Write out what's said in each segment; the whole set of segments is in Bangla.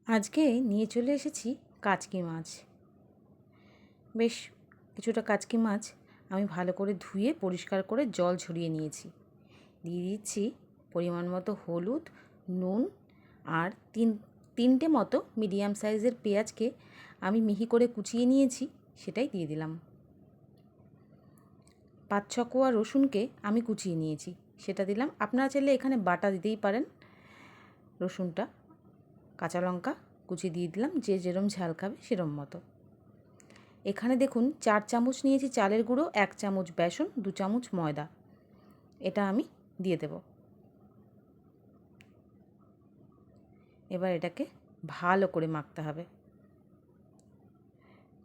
আজকে নিয়ে চলে এসেছি কাচকি মাছ। বেশ কিছুটা কাচকি মাছ আমি ভালো করে ধুয়ে পরিষ্কার করে জল ঝরিয়ে নিয়েছি। দিয়ে দিচ্ছি পরিমাণ মতো হলুদ, নুন আর তিনটে মতো মিডিয়াম সাইজের পেঁয়াজকে আমি মিহি করে কুচিয়ে নিয়েছি, সেটাই দিয়ে দিলাম। 5-6 কোয়া রসুনকে আমি কুচিয়ে নিয়েছি, সেটা দিলাম। আপনারা চাইলে এখানে বাটা দিতেই পারেন রসুনটা। কাঁচা লঙ্কা কুচি দিয়ে দিলাম, যে যেরম ঝাল খাবে সেরম মতো। এখানে দেখুন 4 চামচ নিয়েছি চালের গুঁড়ো, 1 চামচ বেসন, 2 চামচ ময়দা, এটা আমি দিয়ে দেব। এবার এটাকে ভালো করে মাখতে হবে।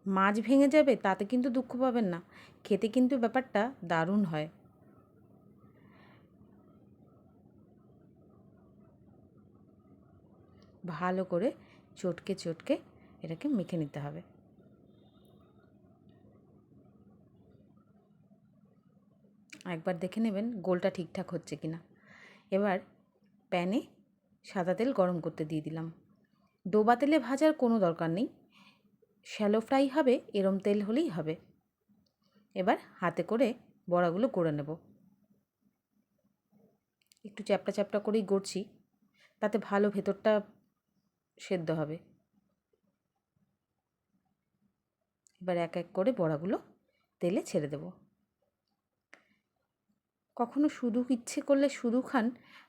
মাছ ভেঙে যাবে তাতে কিন্তু দুঃখ পাবেন না, খেতে কিন্তু ব্যাপারটা দারুণ হয়। ভালো করে চটকে চটকে এটাকে মেখে নিতে হবে। একবার দেখে নেবেন গোলটা ঠিকঠাক হচ্ছে কিনা। এবার প্যানে সাদা তেল গরম করতে দিয়ে দিলাম। ডোবা তেলে ভাজার কোনো দরকার নেই, শ্যালো ফ্রাই হবে এরম তেল হলেই হবে। এবার হাতে করে বড়াগুলো গড়ে নেব। একটু চ্যাপটা চ্যাপটা করেই গড়ছি, তাতে ভালো ভেতরটা সেদ্ধ হবে। এবার এক এক করে বড়াগুলো তেলে ছেড়ে দেব। কখনো শুধু ইচ্ছে করলে শুধু খান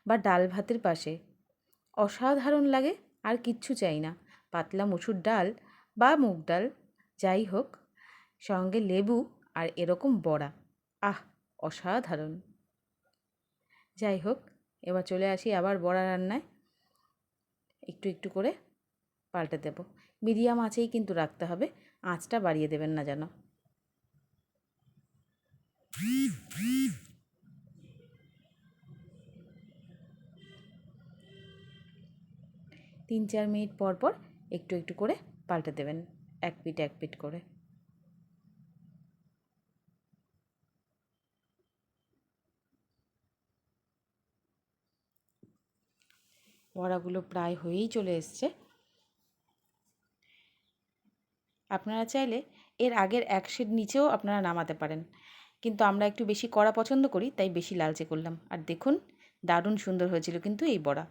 বা ডাল ভাতের পাশে, অসাধারণ লাগে। আর কিচ্ছু চাই না, পাতলা মসুর ডাল বা মুগ ডাল যাই হোক, সঙ্গে লেবু আর এরকম বড়া, আহ অসাধারণ। যাই হোক, এবার চলে আসি আবার বড়া রান্নায়। একটু একটু করে পাল্টে দেব। মিডিয়াম আঁচেই কিন্তু রাখতে হবে, আঁচটা বাড়িয়ে দেবেন না যেন। 3-4 মিনিট পর পর একটু একটু করে পাল্টে দেবেন, এক পিঠ এক পিঠ করে। বড়াগুলো প্রায় হয়েই চলে এসছে। আপনারা চাইলে এর আগের এক শেড নিচেও আপনারা নামাতে পারেন, কিন্তু আমরা একটু বেশি কড়া পছন্দ করি, তাই বেশি লালচে করলাম। আর দেখুন দারুণ সুন্দর হয়েছিল কিন্তু এই বড়া।